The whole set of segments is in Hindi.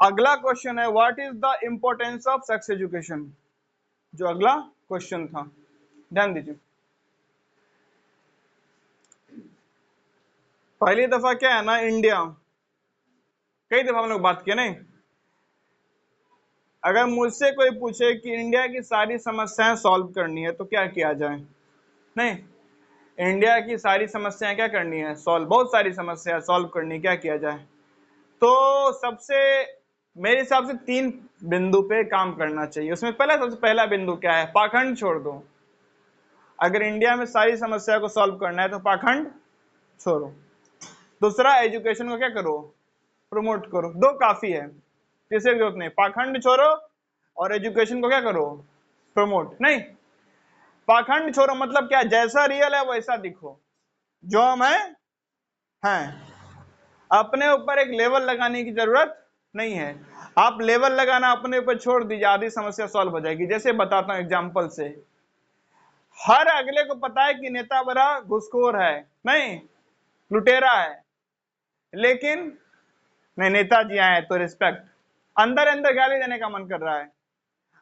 अगला क्वेश्चन है what is the importance of sex education, जो अगला क्वेश्चन था, ध्यान दीजिए। पहली दफा क्या है ना, इंडिया, कई दफा हम लोग बात किए नहीं, अगर मुझसे कोई पूछे कि इंडिया की सारी समस्याएं सॉल्व करनी है तो क्या किया जाए, नहीं, इंडिया की सारी समस्याएं क्या करनी है, सॉल्व, बहुत सारी समस्या सॉल्व करनी, क्या किया जाए, तो सबसे, मेरे हिसाब से 3 बिंदु पे काम करना चाहिए। उसमें पहला, सबसे पहला बिंदु क्या है, पाखंड छोड़ दो। अगर इंडिया में सारी समस्या को सॉल्व करना है तो पाखंड छोड़ो। दूसरा, एजुकेशन को क्या करो, प्रमोट करो। 2 काफी है, तीसरे की जरूरत नहीं। पाखंड छोड़ो और एजुकेशन को क्या करो, प्रमोट। नहीं, पाखंड छोड़ो मतलब क्या, जैसा रियल है वैसा दिखो, जो हम हैं। अपने ऊपर एक लेवल लगाने की जरूरत नहीं है। आप लेवल लगाना अपने ऊपर छोड़ दीजिए, आधी समस्या सॉल्व हो जाएगी। जैसे बताता हूं एग्जांपल से, हर अगले को पता है कि नेता बड़ा घुसखोर है, नहीं, लुटेरा है, लेकिन नहीं, नेताजी आए तो रिस्पेक्ट, अंदर अंदर गाली देने का मन कर रहा है,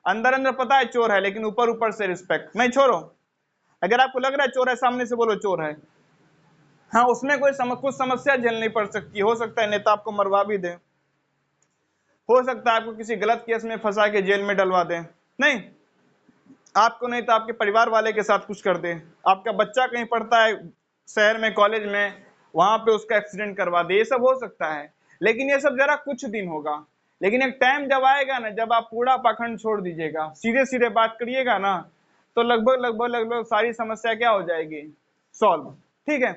अंदर अंदर पता है चोर है, लेकिन ऊपर ऊपर से रिस्पेक्ट। नहीं, छोड़ो, अगर आपको लग रहा है चोर है, सामने से बोलो चोर है। हाँ, उसमें कुछ समस्या झेलनी पड़ सकती है, हो सकता है नेता आपको मरवा भी दे, हो सकता है आपको किसी गलत केस में फंसा के जेल में डलवा दे, नहीं, आपको नहीं तो आपके परिवार वाले के साथ कुछ कर दे, आपका बच्चा कहीं पढ़ता है शहर में, कॉलेज में, वहां पे उसका एक्सीडेंट करवा दे, ये सब हो सकता है। लेकिन ये सब जरा कुछ दिन होगा, लेकिन एक टाइम जब आएगा ना, जब आप पूरा पाखंड छोड़ दीजिएगा, सीधे सीधे बात करिएगा ना, तो लगभग सारी समस्या क्या हो जाएगी, सॉल्व। ठीक है,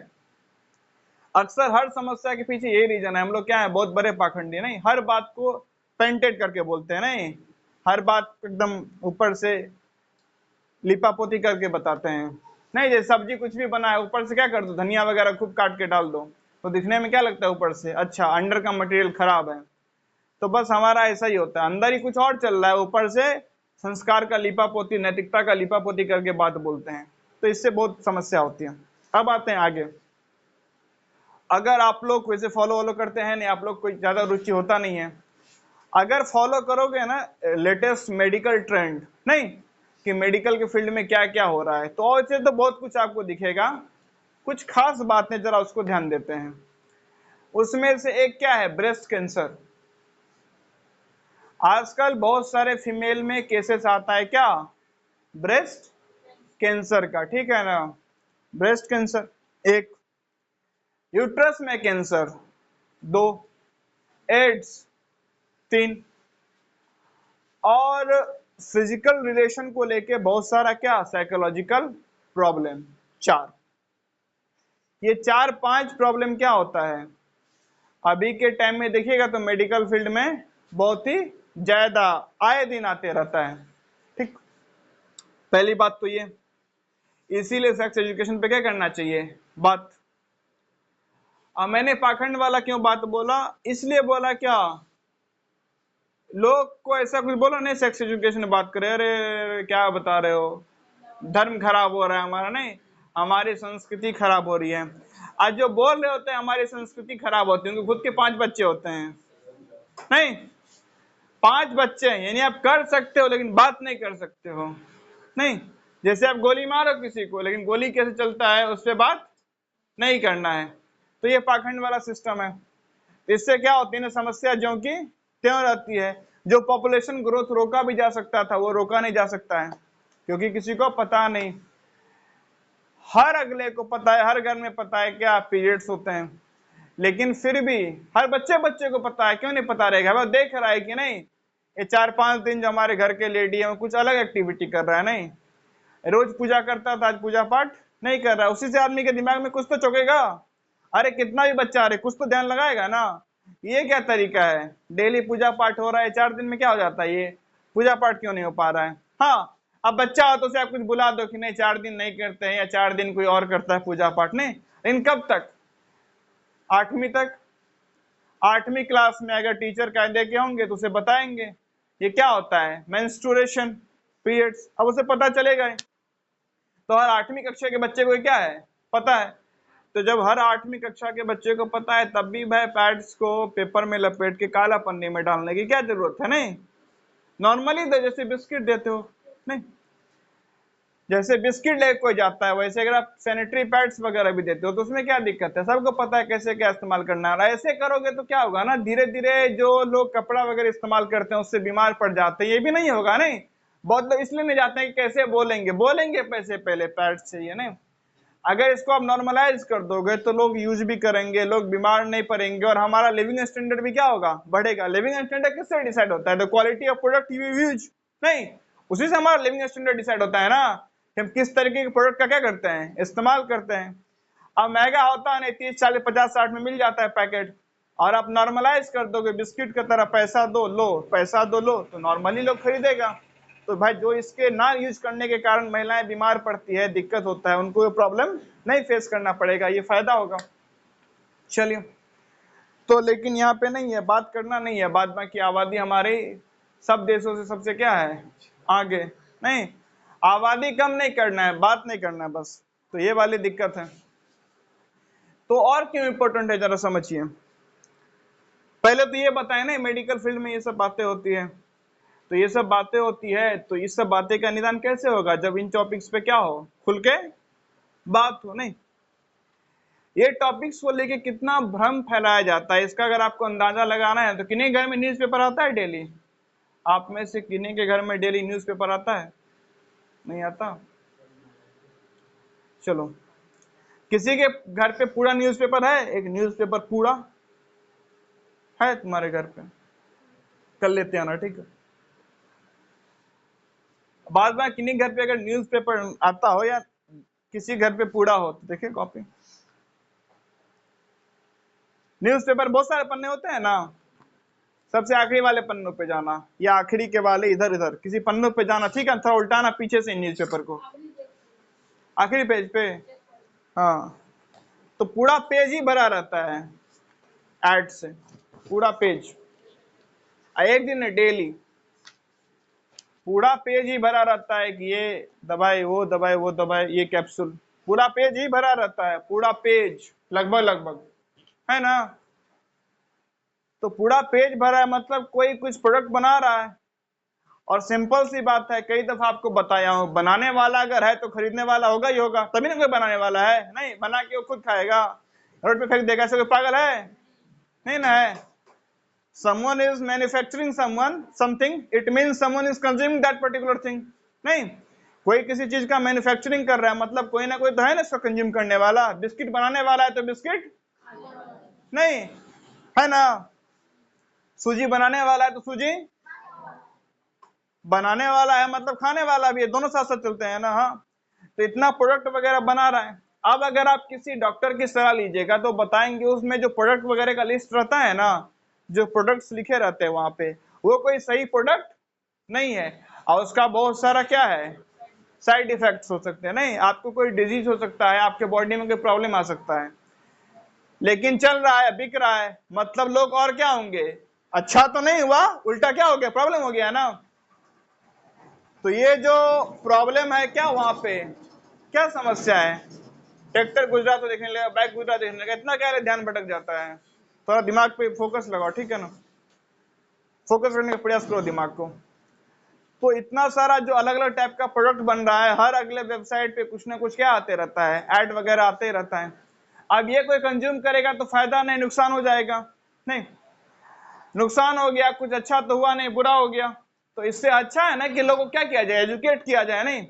अक्सर हर समस्या के पीछे यही रीजन है, हम लोग क्या है, बहुत बड़े पाखंडी, नहीं, हर बात को पेंटेड करके बोलते हैं, नहीं, हर बात एकदम ऊपर से लिपापोती करके बताते हैं। नहीं, जैसे सब्जी कुछ भी बना है, ऊपर से क्या कर दो, धनिया वगैरह खूब काट के डाल दो, तो दिखने में क्या लगता है ऊपर से अच्छा, अंडर का मटेरियल खराब है। तो बस हमारा ऐसा ही होता है, अंदर ही कुछ और चल रहा है, ऊपर से संस्कार का लिपापोती, नैतिकता का लिपापोती करके बात बोलते हैं, तो इससे बहुत समस्या होती है। अब आते हैं आगे। अगर आप लोग वैसे फॉलो वॉलो करते हैं नहीं, आप लोग कोई ज्यादा रुचि होता नहीं है, अगर फॉलो करोगे ना लेटेस्ट मेडिकल ट्रेंड, नहीं, कि मेडिकल के फील्ड में क्या क्या हो रहा है, तो ऐसे तो बहुत कुछ आपको दिखेगा। कुछ खास बातें जरा उसको ध्यान देते हैं। उसमें से एक क्या है, ब्रेस्ट कैंसर। आजकल बहुत सारे फीमेल में केसेस आता है क्या, ब्रेस्ट कैंसर का, ठीक है ना, ब्रेस्ट कैंसर एक, यूट्रस में कैंसर 2, एड्स 3, और फिजिकल रिलेशन को लेके बहुत सारा क्या, साइकोलॉजिकल प्रॉब्लम 4। ये 4-5 प्रॉब्लम क्या होता है, अभी के टाइम में देखिएगा तो मेडिकल फील्ड में बहुत ही ज्यादा आए दिन आते रहता है। ठीक, पहली बात तो ये, इसीलिए सेक्स एजुकेशन पे क्या करना चाहिए, बात। अब मैंने पाखंड वाला क्यों बात बोला, इसलिए बोला क्या, लोग को ऐसा कुछ बोलो नहीं, सेक्स एजुकेशन में बात करे, अरे क्या बता रहे हो, धर्म खराब हो रहा है हमारा, नहीं, हमारी संस्कृति खराब हो रही है। आज जो बोल रहे होते हैं हमारी संस्कृति खराब होती है, उनके खुद के 5 बच्चे होते हैं, नहीं, 5 बच्चे हैं, यानी आप कर सकते हो लेकिन बात नहीं कर सकते हो, नहीं, जैसे आप गोली मारो किसी को, लेकिन गोली कैसे चलता है उस पर बात नहीं करना है, तो ये पाखंड वाला सिस्टम है। इससे क्या होती है ना, समस्या ज्यों की त्यों रहती है। जो पॉपुलेशन ग्रोथ रोका भी जा सकता था वो रोका नहीं जा सकता है, क्योंकि किसी को पता नहीं, हर अगले को पता है, हर घर में पता है क्या पीरियड्स होते हैं, लेकिन फिर भी हर बच्चे बच्चे को पता है, क्यों नहीं पता रहेगा, वो देख रहा है कि नहीं, ये 4-5 दिन जो हमारे घर के लेडी है कुछ अलग एक्टिविटी कर रहा है, नहीं, रोज पूजा करता था आज पूजा पाठ नहीं कर रहा है, उसी से आदमी के दिमाग में कुछ तो चौंकेगा, अरे कितना भी बच्चा, अरे कुछ तो ध्यान लगाएगा ना, ये क्या तरीका है, डेली पूजा पाठ हो रहा है, 4 दिन में क्या हो जाता है, ये पूजा पाठ क्यों नहीं हो पा रहा है। हाँ, अब बच्चा हो तो उसे आप कुछ बुला दो कि नहीं 4 दिन नहीं करते हैं, या 4 दिन कोई और करता है पूजा पाठ, नहीं, लेकिन कब तक, 8वीं तक, 8वीं क्लास में अगर टीचर कायदे के होंगे तो उसे बताएंगे ये क्या होता है, मेंस्ट्रुएशन, पीरियड्स, अब उसे पता चलेगा ही। तो हर 8वीं कक्षा के बच्चे को क्या है, पता है। तो जब हर 8वीं कक्षा के बच्चे को पता है तब भी भाई पैड्स को पेपर में लपेट के काला पन्नी में डालने की क्या जरूरत है? नहीं, नॉर्मली तो जैसे बिस्किट देते हो, नहीं जैसे बिस्किट ले कोई जाता है वैसे अगर आप सैनिटरी पैड्स वगैरह भी देते हो तो उसमें क्या दिक्कत है? सबको पता है कैसे क्या इस्तेमाल करना है। ऐसे करोगे तो क्या होगा ना, धीरे धीरे जो लोग कपड़ा वगैरह इस्तेमाल करते हैं उससे बीमार पड़ जाते हैं। ये भी नहीं होगा, नहीं बहुत लोग इसलिए नहीं जाते हैं कि कैसे बोलेंगे पैसे पहले पैड्स चाहिए। नहीं, अगर इसको आप नॉर्मलाइज कर दोगे तो लोग यूज भी करेंगे, लोग बीमार नहीं पड़ेंगे और हमारा लिविंग स्टैंडर्ड भी क्या होगा? बढ़ेगा। लिविंग स्टैंडर्ड किससे डिसाइड होता है? The quality of product you use. नहीं, उसी से हमारा लिविंग स्टैंडर्ड डिसाइड होता है ना, हम किस तरीके के प्रोडक्ट का क्या करते हैं? इस्तेमाल करते हैं। अब महंगा होता है नहीं, 30 40 50 60 में मिल जाता है पैकेट, और आप नॉर्मलाइज कर दोगे बिस्किट की तरह, पैसा दो लो पैसा दो लो, तो नॉर्मली लोग खरीदेगा। तो भाई जो इसके ना यूज करने के कारण महिलाएं बीमार पड़ती है, दिक्कत होता है, उनको ये प्रॉब्लम नहीं फेस करना पड़ेगा, ये फायदा होगा। चलिए, तो लेकिन यहाँ पे नहीं है, बात करना नहीं है बाद में कि आबादी हमारे सब देशों से सबसे क्या है? आगे। नहीं, आबादी कम नहीं करना है, बात नहीं करना है बस। तो ये वाली दिक्कत है। तो और क्यों इंपॉर्टेंट है जरा समझिए। पहले तो ये बताए ना, मेडिकल फील्ड में ये सब बातें होती है, तो ये सब बातें होती है तो इस सब बातें का निदान कैसे होगा? जब इन टॉपिक्स पे क्या हो, खुल के बात हो। नहीं, ये टॉपिक्स को लेके कितना भ्रम फैलाया जाता है, इसका अगर आपको अंदाजा लगाना है तो किन्हीं घर में न्यूज़पेपर आता है डेली? आप में से किन्हीं के घर में डेली न्यूज़पेपर आता है? नहीं आता। चलो, किसी के घर पे पूरा न्यूज़पेपर है? एक न्यूज़पेपर पूरा है तुम्हारे घर पे? कर लेते हैं ना, ठीक है। बाद में किन्हीं घर पे अगर न्यूज़पेपर आता हो या किसी घर पे पूरा हो तो देखिए कॉपी। न्यूज़पेपर बहुत सारे पन्ने होते हैं ना, सबसे आखिरी वाले पन्नों पे जाना या आखिरी के वाले इधर इधर किसी पन्नों पे जाना, ठीक है, थोड़ा उल्टाना पीछे से न्यूज़पेपर को, आखिरी पेज पे। हाँ, तो पूरा पेज ही भरा रहता है एड से, पूरा पेज। एक दिन डेली पूरा पेज ही भरा रहता है कि ये दवाई वो दवाई वो दवाई ये कैप्सूल, पूरा पेज ही भरा रहता है, पूरा पेज लगभग लगभग, है ना। तो पूरा पेज भरा है मतलब कोई कुछ प्रोडक्ट बना रहा है। और सिंपल सी बात है, कई दफा आपको बताया हूं, बनाने वाला अगर है तो खरीदने वाला होगा ही होगा, तभी ना कोई बनाने वाला है। नहीं बना के वो खुद खाएगा, रोड पे फेंक देगा, ऐसे कोई पागल है? नहीं ना है। someone is manufacturing something, it means someone is consuming that particular thing। नहीं, कोई किसी चीज का मैन्युफैक्चरिंग कर रहा है मतलब कोई ना कोई तो है ना इसको कंज्यूम करने वाला। बिस्किट बनाने वाला है तो बिस्किट नहीं, है ना। सूजी बनाने वाला है तो सूजी बनाने वाला है मतलब खाने वाला भी है, दोनों साथ साथ चलते हैं ना। हाँ, तो इतना प्रोडक्ट वगैरह बना रहा है। अब अगर आप किसी डॉक्टर की सलाह लीजिएगा तो बताएंगे उसमें जो प्रोडक्ट वगैरह का लिस्ट रहता है ना, जो प्रोडक्ट्स लिखे रहते हैं वहां पे, वो कोई सही प्रोडक्ट नहीं है और उसका बहुत सारा क्या है, साइड इफेक्ट्स हो सकते हैं। नहीं, आपको कोई डिजीज हो सकता है, आपके बॉडी में कोई प्रॉब्लम आ सकता है, लेकिन चल रहा है, बिक रहा है, मतलब लोग और क्या होंगे, अच्छा तो नहीं हुआ, उल्टा क्या हो गया, प्रॉब्लम हो गया ना। तो ये जो प्रॉब्लम है क्या, वहां पे क्या समस्या है, ट्रैक्टर गुजरा तो देखने लगा, बाइक गुजरा देखने लगा, इतना क्या ध्यान भटक जाता है। थोड़ा दिमाग पे फोकस लगाओ, ठीक है ना, फोकस करने का प्रयास करो दिमाग को। तो इतना सारा जो अलग अलग टाइप का प्रोडक्ट बन रहा है, हर अगले वेबसाइट पे कुछ ना कुछ क्या आते रहता है, ऐड वगैरह आते रहता है। अब ये कोई कंज्यूम करेगा तो फायदा नहीं, नुकसान हो जाएगा। नहीं, नुकसान हो गया, कुछ अच्छा तो हुआ नहीं, बुरा हो गया। तो इससे अच्छा है ना कि लोगों को क्या किया जाए, एजुकेट किया जाए। नहीं,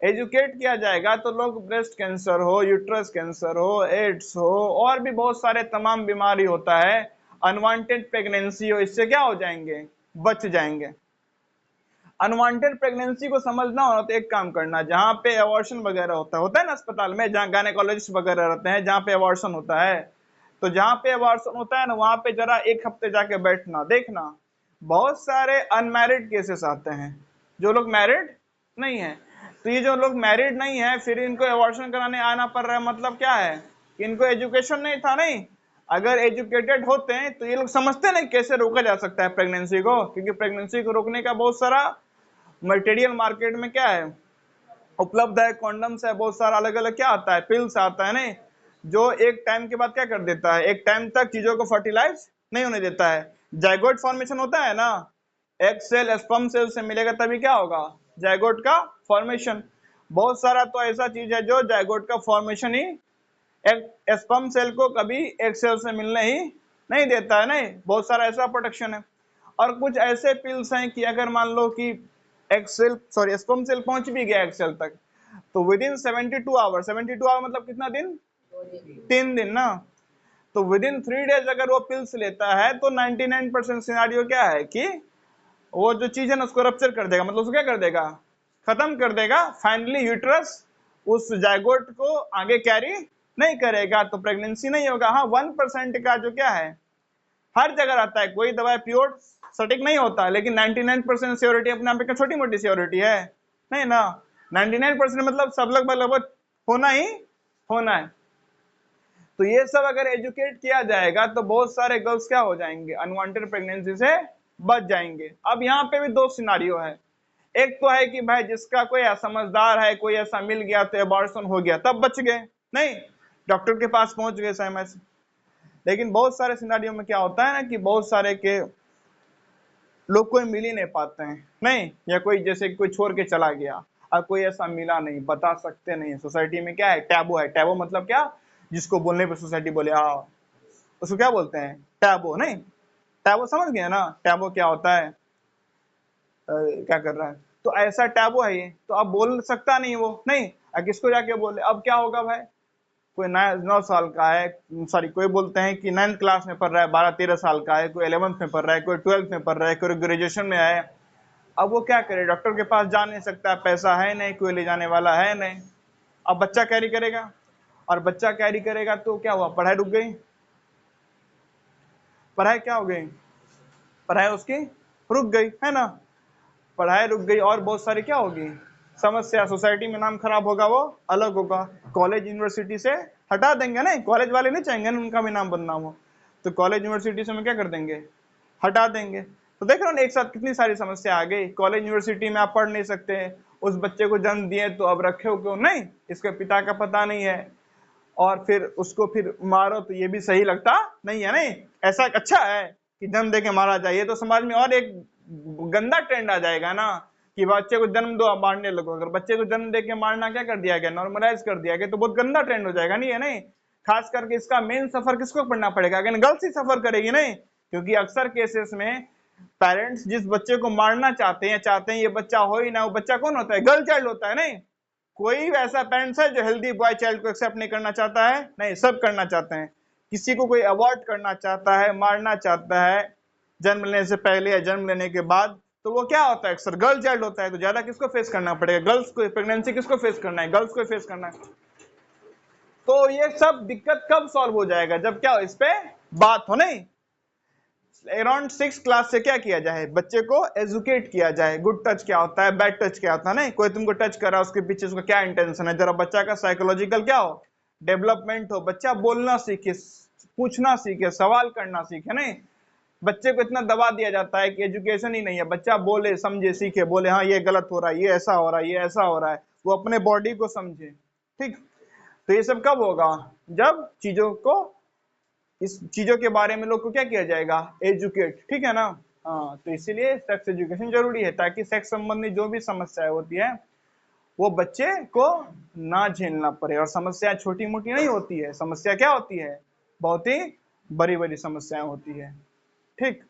एजुकेट किया जाएगा तो लोग ब्रेस्ट कैंसर हो, यूट्रस कैंसर हो, एड्स हो, और भी बहुत सारे तमाम बीमारी होता है, अनवांटेड प्रेगनेंसी हो, इससे क्या हो जाएंगे, बच जाएंगे। अनवांटेड प्रेगनेंसी को समझना हो तो एक काम करना, जहां पे एबॉर्शन वगैरह होता है ना अस्पताल में, जहां गायनेकोलॉजिस्ट वगैरह रहते हैं, जहां पे एबॉर्शन होता है, तो जहां पे एबॉर्शन होता है ना वहां पे जरा एक हफ्ते जाके बैठना, देखना बहुत सारे अनमैरिड केसेस आते हैं, जो लोग मैरिड नहीं है। तो ये जो लोग मैरिड नहीं है फिर इनको एबॉर्शन कराने आना पड़ रहा है, मतलब क्या है कि इनको एजुकेशन नहीं था। नहीं, अगर एजुकेटेड होते हैं तो ये लोग समझते नहीं कैसे रोका जा सकता है प्रेगनेंसी को, क्योंकि प्रेगनेंसी को रोकने का बहुत सारा मटेरियल मार्केट में क्या है उपलब्ध है, कॉन्डम्स है, बहुत सारा अलग अलग क्या आता है, पिल्स आता है। नहीं, जो एक टाइम के बाद क्या कर देता है, एक टाइम तक चीजों को फर्टिलाइज नहीं होने देता है। जाइगोट फॉर्मेशन होता है ना, एग सेल स्पर्म सेल से मिलेगा तभी क्या होगा, जाइगोट का फॉर्मेशन। बहुत सारा तो ऐसा चीज है जो जाइगोट का फॉर्मेशन ही एक स्पर्म सेल को कभी एक सेल से मिलने ही नहीं देता है। नहीं, बहुत सारा ऐसा प्रोटेक्शन है। और कुछ ऐसे पिल्स हैं कि अगर मान लो कि स्पर्म सेल पहुंच भी गया एक सेल तक, तो विद इन 72 आवर, 72 आवर मतलब कितना दिन, 3 दिन ना, तो विद इन 3 डेज अगर वो पिल्स लेता है तो 99% सिनारियो क्या है कि वो जो चीज है ना उसको रप्चर कर देगा, मतलब उसको क्या कर देगा, खत्म कर देगा। फाइनली यूट्रस उस जाइगोट को आगे कैरी नहीं करेगा, तो प्रेगनेंसी नहीं होगा। हाँ, 1% का जो क्या है हर जगह आता है, कोई दवा प्योर सटीक नहीं होता, लेकिन 99% श्योरिटी अपने आप में छोटी मोटी श्योरिटी है नहीं ना। 99% मतलब सब लगभग होना ही होना है। तो ये सब अगर एजुकेट किया जाएगा तो बहुत सारे गर्ल्स क्या हो जाएंगे, अनवांटेड प्रेगनेंसी से बच जाएंगे। अब यहाँ पे भी दो सिनारियो है, एक तो है कि भाई जिसका कोई समझदार है, कोई ऐसा मिल गया तो एबॉर्शन हो गया तब बच गए, नहीं डॉक्टर के पास पहुंच गए समय से। लेकिन बहुत सारे सिनारियों में क्या होता है ना कि बहुत सारे के लोग कोई मिल ही नहीं पाते हैं, नहीं, या कोई जैसे कोई छोड़ के चला गया और कोई ऐसा मिला नहीं, बता सकते नहीं। सोसाइटी में क्या है, टैबू है। टैबू मतलब क्या, जिसको बोलने पे सोसाइटी बोले हाँ, उसको क्या बोलते हैं, टैबू। नहीं, टैबू समझ गए ना, टैबू क्या होता है, क्या कर रहा है, तो ऐसा टैबू है ये, तो अब बोल सकता नहीं वो, नहीं, किसको जाके बोले। अब क्या होगा भाई, कोई 9 साल का है, सॉरी कोई बोलते हैं कि 9th क्लास में पढ़ रहा है, 12-13 साल का है, कोई 11th में पढ़ रहा है, कोई 12th में पढ़ रहा है, कोई ग्रेजुएशन में है। अब वो क्या करे, डॉक्टर के पास जा नहीं सकता, पैसा है नहीं, कोई ले जाने वाला है नहीं। अब बच्चा कैरी करेगा, और बच्चा कैरी करेगा तो क्या हुआ, पढ़ाई रुक गई। पढ़ाई क्या हो गई, पढ़ाई उसकी रुक गई, है ना, पढ़ाई रुक गई। और बहुत सारी क्या होगी समस्या, सोसाइटी में नाम खराब होगा, वो अलग होगा। कॉलेज यूनिवर्सिटी से हटा देंगे, नहीं कॉलेज वाले नहीं चाहेंगे ना उनका भी नाम बदनाम हो, तो कॉलेज यूनिवर्सिटी से हम क्या कर देंगे, हटा देंगे। तो देख रहे हो ना एक साथ कितनी सारी समस्या आ गई। कॉलेज यूनिवर्सिटी में आप पढ़ नहीं सकते, उस बच्चे को जन्म दिए तो अब रखे हो क्यों, नहीं इसके पिता का पता नहीं है, और फिर उसको फिर मारो तो ये भी सही लगता नहीं है। नहीं, ऐसा अच्छा है कि जन्म दे के मारा जाए, ये तो समाज में और एक गंदा ट्रेंड आ जाएगा ना कि बच्चे को जन्म दो अब मारने लगो। अगर बच्चे को जन्म दे के मारना क्या कर दिया गया, नॉर्मलाइज कर दिया गया, तो बहुत गंदा ट्रेंड हो जाएगा। नहीं है, नहीं, खास करके इसका मेन सफर किसको पड़ना पड़ेगा, अगर गर्ल्स ही सफर करेगी, नहीं, क्योंकि अक्सर केसेस में पेरेंट्स जिस बच्चे को मारना चाहते हैं ये बच्चा हो ही ना, वो बच्चा कौन होता है, गर्ल चाइल्ड होता है। नहीं, कोई ऐसा पेरेंट्स है जो हेल्दी बॉय चाइल्ड को एक्सेप्ट नहीं करना चाहता है, नहीं, सब करना चाहते हैं। किसी को कोई अवॉइड करना चाहता है, मारना चाहता है जन्म लेने से पहले या जन्म लेने के बाद, तो वो क्या होता है, अक्सर गर्ल चाइल्ड होता है। तो ज्यादा किसको फेस करना पड़ेगा, गर्ल्स को। प्रेगनेंसी किसको फेस करना है, गर्ल्स को फेस करना है। तो ये सब दिक्कत कब सॉल्व हो जाएगा, जब क्या हो इस पे बात हो। नहीं, अराउंड 6 क्लास से क्या किया जाए, बच्चे को एजुकेट किया जाए, गुड टच क्या होता है, बैड टच क्या होता है। नहीं, कोई तुमको टच कर रहा है उसके पीछे उसका क्या इंटेंशन है, जरा बच्चा का साइकोलॉजिकल क्या हो, डेवलपमेंट हो, बच्चा बोलना सीखे, पूछना सीखे, सवाल करना सीखे। नहीं, बच्चे को इतना दबा दिया जाता है कि एजुकेशन ही नहीं है, बच्चा बोले, समझे, सीखे, बोले हाँ ये गलत हो रहा है, ये ऐसा हो रहा है, ये ऐसा हो रहा है, वो अपने बॉडी को समझे। ठीक, तो ये सब कब होगा, जब चीजों को, इस चीजों के बारे में लोग को क्या किया जाएगा, एजुकेट। ठीक है ना, हाँ, तो इसीलिए सेक्स एजुकेशन जरूरी है, ताकि सेक्स संबंधी जो भी समस्याएं होती है वो बच्चे को ना झेलना पड़े। और समस्या छोटी मोटी नहीं होती है, समस्या क्या होती है, बहुत ही बड़ी बड़ी समस्याएं होती है। ठीक,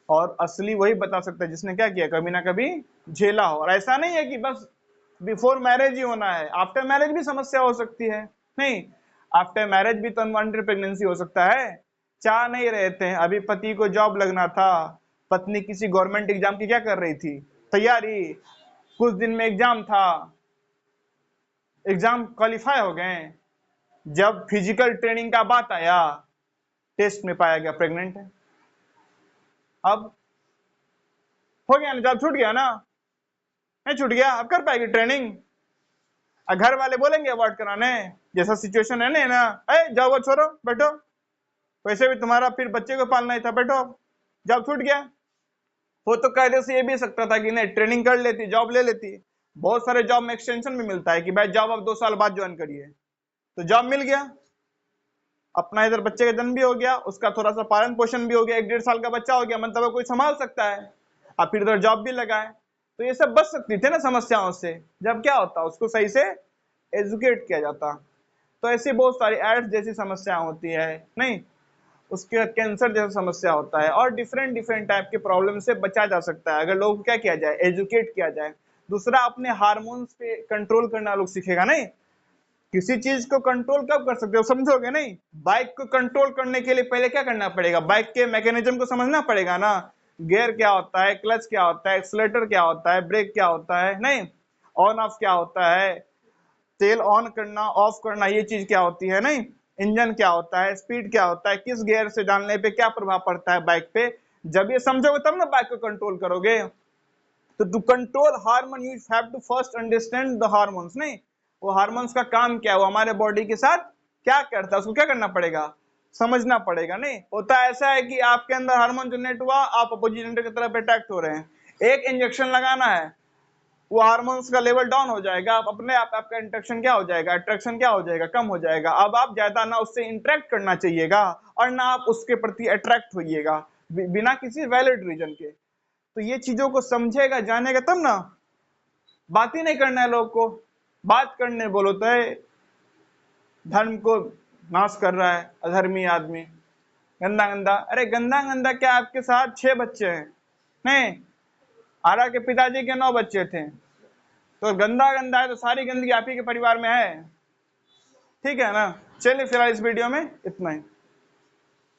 और असली वही बता सकता है जिसने क्या किया, कभी ना कभी झेला हो। और ऐसा नहीं है कि बस बिफोर मैरिज ही होना है, आफ्टर मैरिज भी समस्या हो सकती है। नहीं, आफ्टर मैरिज भी तो अनवांटेड प्रेगनेंसी हो सकता है। चाह नहीं रहे थे, अभी पति को जॉब लगना था, पत्नी किसी गवर्नमेंट एग्जाम की क्या कर रही थी, तैयारी, कुछ दिन में एग्जाम था, एग्जाम क्वालिफाई हो गए, जब फिजिकल ट्रेनिंग का बात आया टेस्ट में पाया गया प्रेग्नेंट है। अब हो गया ना, जॉब छूट गया ना, नहीं छूट गया, अब कर पाएगी ट्रेनिंग। घर वाले बोलेंगे अवॉइड कराने, जैसा सिचुएशन है ना, जाओ वो छोड़ो बैठो, वैसे भी तुम्हारा फिर बच्चे को पालना ही था, बैठो, जॉब छूट गया। वो तो कायदे से ये भी सकता था कि नहीं ट्रेनिंग कर लेती, जॉब ले लेती। बहुत सारे जॉब में एक्सटेंशन भी मिलता है कि भाई जॉब अब 2 साल बाद ज्वाइन करिए, तो जॉब मिल गया, अपना इधर बच्चे का जन्म भी हो गया, उसका थोड़ा सा पालन पोषण भी हो गया, 1-1.5 साल का बच्चा हो गया, मतलब कोई संभाल सकता है, और फिर इधर जॉब भी लगा है, तो ये सब बच सकती थे ना समस्याओं से, जब क्या होता उसको सही से एजुकेट किया जाता। तो ऐसी बहुत सारी एड्स जैसी समस्या होती है, नहीं उसके कैंसर जैसा समस्या होता है, और डिफरेंट डिफरेंट टाइप के प्रॉब्लम से बचा जा सकता है अगर लोगों को क्या किया जाए, एजुकेट किया जाए। दूसरा, अपने हार्मोन्स पे कंट्रोल करना लोग सीखेगा। नहीं, किसी चीज को कंट्रोल कब कर सकते हो, समझोगे नहीं। बाइक को कंट्रोल करने के लिए पहले क्या करना पड़ेगा, बाइक के मैकेनिज्म को समझना पड़ेगा ना, गियर क्या होता है, क्लच क्या होता है, एक्सीलरेटर क्या होता है, ब्रेक क्या होता है, नहीं ऑन ऑफ क्या होता है, तेल ऑन करना ऑफ करना ये चीज क्या होती है, नहीं इंजन क्या होता है, स्पीड क्या होता है, किस गियर से डालने पे क्या प्रभाव पड़ता है बाइक पे। जब ये समझोगे तब ना बाइक को कंट्रोल करोगे। तो to control hormone you have to first understand the hormones. नहीं, वो हार्मोन्स का काम क्या है, वो हमारे बॉडी के साथ क्या करता है, उसको क्या करना पड़ेगा, समझना पड़ेगा। नहीं होता ऐसा है कि आपके अंदर हार्मोन जनरेट हुआ, आप अपोजिट जेंडर की तरफ अट्रैक्ट हो रहे हैं, एक इंजेक्शन लगाना है, वो हार्मोन्स का लेवल डाउन हो जाएगा, आप अपने आप आपका इंट्रैक्शन क्या हो जाएगा, अट्रैक्शन क्या हो जाएगा, कम हो जाएगा। अब आप ज्यादा ना उससे इंटरेक्ट करना चाहिएगा और ना आप उसके प्रति अट्रैक्ट होइएगा बिना किसी वैलिड रीजन के। तो ये चीजों को समझेगा जानेगा तब ना। बात ही नहीं करना है लोग को, बात करने बोलो तो है धर्म को नाश कर रहा है अधर्मी आदमी, गंदा गंदा। अरे गंदा गंदा क्या, आपके साथ 6 बच्चे हैं, नहीं आरा के पिताजी के 9 बच्चे थे, तो गंदा गंदा है तो सारी गंदगी आप ही के परिवार में है। ठीक है ना। चलिए फिलहाल इस वीडियो में इतना ही।